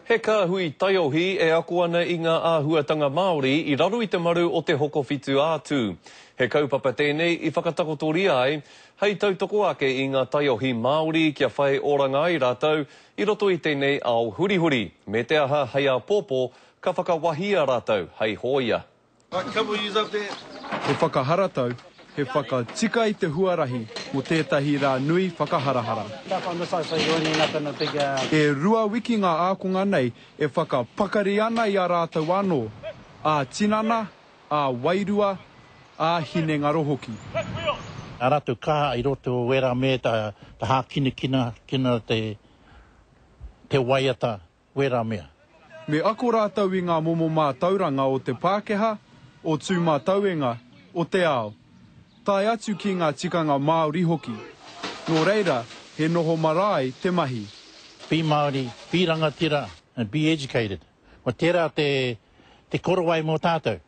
He ka hui taiohi e ako ana I ngā āhuatanga Māori I raro I te maru o te hoko whitu ātū. He kaupapa tēnei I whakatakotoria ai, hei tautoko ake I ngā taiohi Māori kia whai oranga I rātou, I roto I tēnei ao hurihuri. Me te aha hei a pōpō, ka whakawahia rātou, hei hoia. He whakaharatau, he whakatika I te huarahi mo tētahi rā nui whakaharahara. E rua wiki ngā ākonga nei e whakapakari ana I a rātou anō, a tinana, a wairua, a hinengaro hoki. A rātou kaha I roto o wera me ta hākine kina te waiata wera mea. Me ako rātou I ngā momo mā tauranga o te Pākehā, o tū mā tauenga, o te ao. Tai atu ki ngā tikanga Māori hoki. Nō reira, he noho marae te mahi. Be Māori, be rangatira, and be educated. Wa tērā te korowai mō tātou.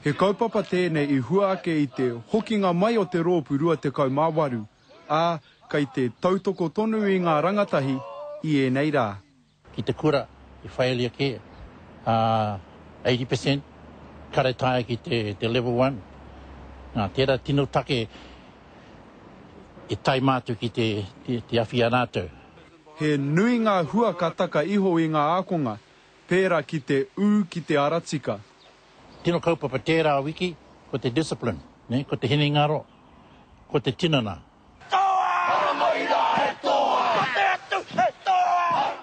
He kaupapa tēnei I hua ake I te hokinga mai o te rōpu rua te kaumāwaru, ā kai te tautoko tonu I ngā rangatahi I e nei rā. Ki te kura I whaelia ke, 80% karetai ki te level 1. Nā, tērā tino take I tai mātu ki te awhia rātou. He nui ngā hua ka taka iho I ngā ākonga, pērā ki te ū ki te aratika. Tino kaupapa tērā wiki, ko te discipline, ne? Ko te hinengaro, ko te tinana.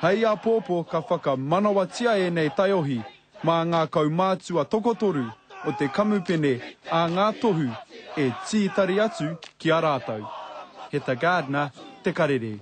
Hei a pōpō ka whakamanawatia e nei taiohi, mā ngā kaumātua tokotoru o te kamupene a ngā tohu e tītari atu ki a rātou. He ta Gardner, te karere.